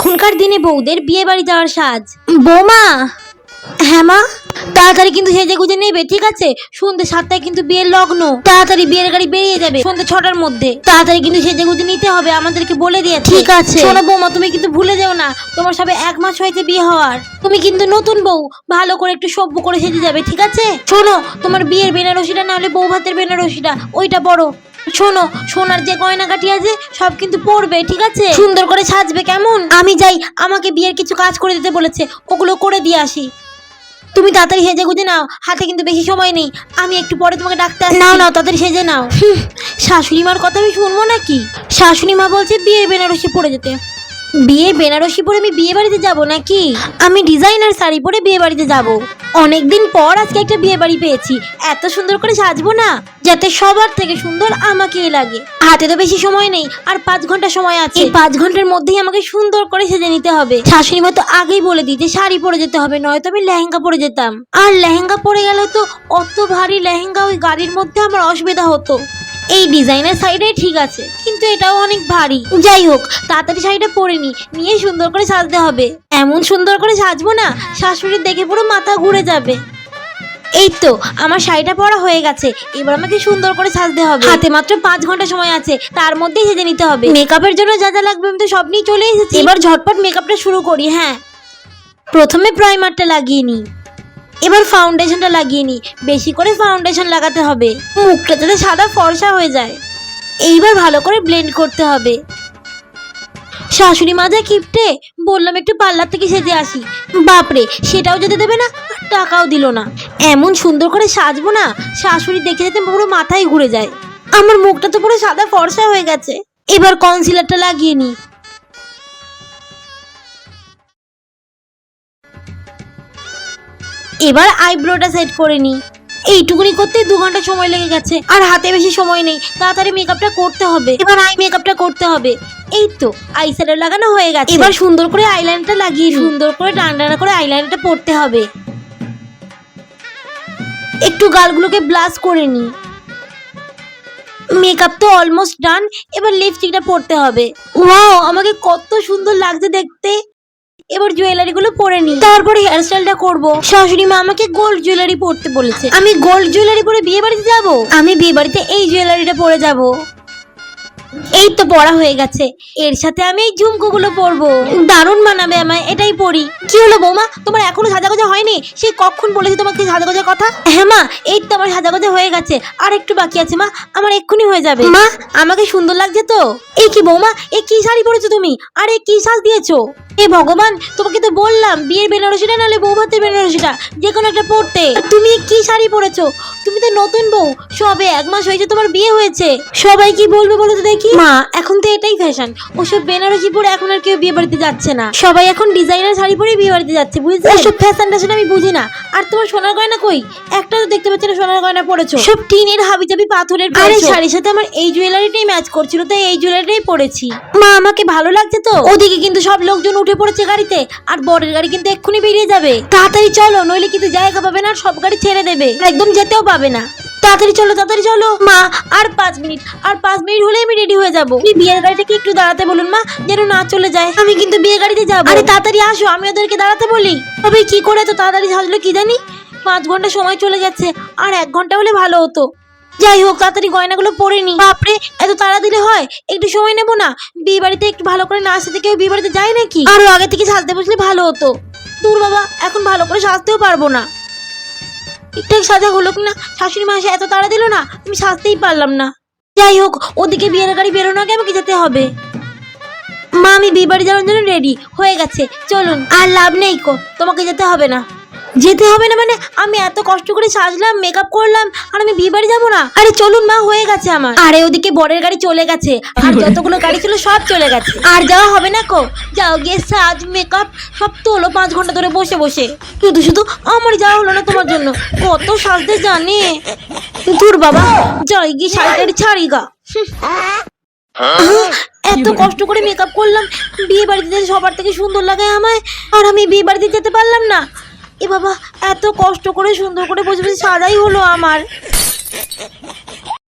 এখনকার দিনে বউদের বিয়ে বাড়ি যাওয়ার সাজ। বৌমা। হ্যাঁ মা। তাড়াতাড়ি কিন্তু সেজে গুজে নেবে, ঠিক আছে? সন্ধ্যে 7টায় কিন্তু বিয়ের লগ্ন। তাড়াতাড়ি বিয়ের গাড়ি বেরিয়ে যাবে সন্ধ্যে 6টার মধ্যে। তাড়াতাড়ি কিন্তু সেজে গুজে নিতে হবে, আমাদেরকে বলে দিয়েছে। ঠিক আছে। শোনো বৌমা, তুমি কিন্তু ভুলে যাও না, তোমার সবে 1 মাস হয়েছে বিয়ে হওয়ার। তুমি কিন্তু নতুন বউ, ভালো করে একটু সভ্য করে সেজে যাবে, ঠিক আছে? শোনো, তোমার বিয়ের বেনারসিটা না হলে বউ ভাতের বেনারসিটা ওইটা পরো। শোনো, সোনার যে গয়নাগাটি আছে সব কিন্তু পরবে, ঠিক আছে? সুন্দর করে সাজবে, কেমন? আমি যাই, আমাকে বিয়ের কিছু কাজ করে দিতে বলেছে, ওগুলো করে দিয়ে আসি। তুমি তাড়াতাড়ি সেজে গুজে নাও, হাতে কিন্তু বেশি সময় নেই, আমি একটু পরে তোমাকে ডাকতে আসছি। নাও নাও, তাড়াতাড়ি সেজে নাও। শাশুড়ি মার কথা আমি শুনবো নাকি? শাশুড়ি মা বলছে বিয়ের বেনারসি পরে যেতে। বিয়ের বেনারসি পরে আমি বিয়ে বাড়িতে যাবো নাকি? আমি ডিজাইনার শাড়ি পরে বিয়ে বাড়িতে যাব। অনেকদিন পর আজকে একটা বিয়ে বাড়ি পেয়েছি, এত সুন্দর করে সাজবো না যাতে সবার থেকে সুন্দর আমাকেই লাগে। হাতে তো বেশি সময় নেই, আর 5 ঘন্টা সময় আছে। এই 5 ঘন্টার মধ্যেই আমাকে সুন্দর করে সেজে নিতে হবে। শাশুড়ি মা তো আগেই বলে দিয়েছে শাড়ি পরে যেতে হবে, নয়তো আমি লেহেঙ্গা পরে যেতাম। আর লেহেঙ্গা পরে গেলে তো অত ভারী লেহেঙ্গা ওই গাড়ির মধ্যে আমার অসুবিধা হতো। এই ডিজাইনার শাড়িটাই ঠিক আছে, কিন্তু এটাও অনেক ভারী। যাই হোক, তাড়াতাড়ি শাড়িটা পরে নিয়ে সুন্দর করে সাজতে হবে। এমন সুন্দর করে সাজবো না শাশুড়ি দেখে পুরো মাথা ঘুরে যাবে। এই তো আমার শাড়িটা পরা হয়ে গেছে, এবার আমাকে সুন্দর করে সাজতে হবে। হাতে মাত্র 5 ঘন্টা সময় আছে, তার মধ্যেই সেজে নিতে হবে। মেকআপের জন্য যা যা লাগবে আমি তো সব নিয়ে চলে এসেছি। এবার ঝটপট মেকআপটা শুরু করি। হ্যাঁ, প্রথমে প্রাইমারটা লাগিয়ে নিই, এবার ফাউন্ডেশনটা লাগিয়ে নিই। বেশি করে ফাউন্ডেশন লাগাতে হবে, মুখটা যাতে সাদা ফর্সা হয়ে যায়। এইবার ভালো করে ব্লেন্ড করতে হবে। শাশুড়ি মা যা কিপটে, বললাম একটু পার্লার থেকে সেজে আসি, বাপরে সেটাও যেতে দেবে না, টাকাও দিল না। এমন সুন্দর করে সাজবো না শাশুড়ি দেখে যেতে পুরো মাথায় ঘুরে যায়। আমার মুখটা তো পুরো সাদা ফর্সা হয়ে গেছে। এবার কনসিলারটা লাগিয়ে নিই। এবার আইব্রোটা সেট করে নিই। এইটুকুনি করতে 2 ঘন্টা সময় লেগে গেছে, আর হাতে বেশি সময় নেই, তাড়াতাড়ি মেকআপটা করতে হবে। এবার আই মেকআপটা করতে হবে। এই তো আই শ্যাডো লাগানো হয়ে গেছে। এবার সুন্দর করে আইলাইনারটা লাগিয়ে সুন্দর করে টানা করে আইলাইনারটা পরতে হবে। একটু গালগুলোকে ব্লাশ করে নিই। মেকআপ তো অলমোস্ট ডান, এবার লিপস্টিকটা পরতে হবে। ওয়াও, আমাকে কত সুন্দর লাগছে দেখতে। এবার জুয়েলারি গুলো পরে নিই, তারপরে হেয়ার স্টাইলটা করবো। শাশুড়ি মা আমাকে গোল্ড জুয়েলারি পরতে বলেছে, আমি গোল্ড জুয়েলারি পরে বিয়ে বাড়িতে যাবো। আমি বিয়ে বাড়িতে এই জুয়েলারিটা পরে যাব। এই তো পরা হয়ে গেছে, এর সাথে আমি এই ঝুমকোগুলো পরবো, দারুণ মানাবে আমায়, এটাই পরি। কি হলো বৌমা, তোমার এখনো সাজাগোজা হয়নি? সেই কখন বলেছি তোমাকে সাজাগোজার কথা? হ্যাঁ মা, এই তো আমার সাজাগোজা হয়ে গেছে, আর একটু বাকি আছে মা, আমার এক্ষুনি হয়ে যাবে। মা, আমাকে সুন্দর লাগছে তো? এই কি বৌমা, এই কি শাড়ি পরেছো তুমি, আর এই কি সাজ দিয়েছো? এ ভগবান, তোমাকে তো বললাম বিয়ের বেনারসিটা নাহলে বউ ভাতের বেনারসিটা যে কোনো একটা পরতে। তুমি কি শাড়ি পরেছো? তুমি তো নতুন বউ, সবে 1 মাস হয়েছে তোমার বিয়ে হয়েছে। সবাই কি বলবে বলো তো দেখি? মা, এখন তো এটাই ফ্যাশন, ওসব বেনারসি পরে এখন আর কেউ বিয়ে বাড়িতে যাচ্ছে না, সবাই এখন ডিজাইনার শাড়ি পরে বিয়ে বাড়িতে যাচ্ছে, বুঝলে? ওসব ফ্যাশন ট্যাশন আমি বুঝি না। আর তোমার সোনার গয়না কই? একটা তো দেখতে পাচ্ছি না সোনার গয়না পরেছো, সব টিনের হাবিজাবি পাথরের। আরে শাড়ির সাথে আমার এই জুয়েলারিটাই ম্যাচ করছিল, তাই এই জুয়েলারিটাই পরেছি। মা, আমাকে ভালো লাগছে তো? ওদিকে কিন্তু সব লোকজন উঠে পড়েছে গাড়িতে, আর বরের গাড়ি কিন্তু এক্ষুনি বেরিয়ে যাবে। তাড়াতাড়ি চলো, নইলে কিন্তু জায়গা পাবে না, আর সব গাড়ি ছেড়ে দেবে, একদম যেতেও পাবে না। তাড়াতাড়ি চলো, তাড়াতাড়ি চলো। মা, আর 5 মিনিট, আর 5 মিনিট হলে আমি রেডি হয়ে যাবো। বিয়ের গাড়িটাকে একটু দাঁড়াতে বলুন মা, যেন না চলে যায়। আমি কিন্তু বিয়ে গাড়িতে যাবো। আরে তাড়াতাড়ি আসো, আমি ওদেরকে দাঁড়াতে বলি। তবে কি করে তো তাড়াতাড়ি সাজলো কি জানি। 5 ঘন্টা সময় চলে যাচ্ছে, আর 1 ঘন্টা হলে ভালো হতো। যাই হোক, তাড়াতাড়ি গয়নাগুলো পরে নি। বাপরে, এত তাড়া দিলে হয়? একটু সময় নেবো না? বিয়ে বাড়িতে একটু ভালো করে না সাজতে কেউ বিয়ে বাড়িতে যায় নাকি? আরো আগে থেকে সাজতে বসলে ভালো হতো। দূর বাবা, এখন ভালো করে সাজতেও পারবো না। ঠিকঠাক সাজা হলো কিনা, শাশুড়ি মা এত তাড়া দিল না, আমি সাজতেই পারলাম না। যাই হোক, ওদিকে বিয়ের গাড়ি বেরোনো আগে আমাকে যেতে হবে। মা, আমি বিয়ে বাড়ি যাওয়ার জন্য রেডি হয়ে গেছে, চলুন। আর লাভ নেই কো, তোমাকে যেতে হবে না। যেতে হবে না মানে? আমি এত কষ্ট করে সাজলাম, মেকআপ করলাম, আর আমি বিয়ে বাড়ি যাবো না? আরে চলুন মা, হয়ে গেছে আমার। আরে ওদিকে বরের গাড়ি চলে গেছে, আর যতগুলো গাড়ি ছিল সব চলে গেছে, আর যাওয়া হবে না কো। যাও গিয়ে সাজ মেকআপ সব তো হলো 5 ঘন্টা ধরে বসে বসে। শুধু শুধু আমার যাওয়া হলো না তোমার জন্য, কত সাজতে জানে। দূর বাবা, যাই গিয়ে শাড়ি ছাড়ি গা। এত কষ্ট করে মেকআপ করলাম, বিয়ে বাড়িতে সবার থেকে সুন্দর লাগে আমায়, আর আমি বিয়ে বাড়িতে যেতে পারলাম না। এ বাবা, এত কষ্ট করে সুন্দর করে বসে বসে সাজাই হলো আমার।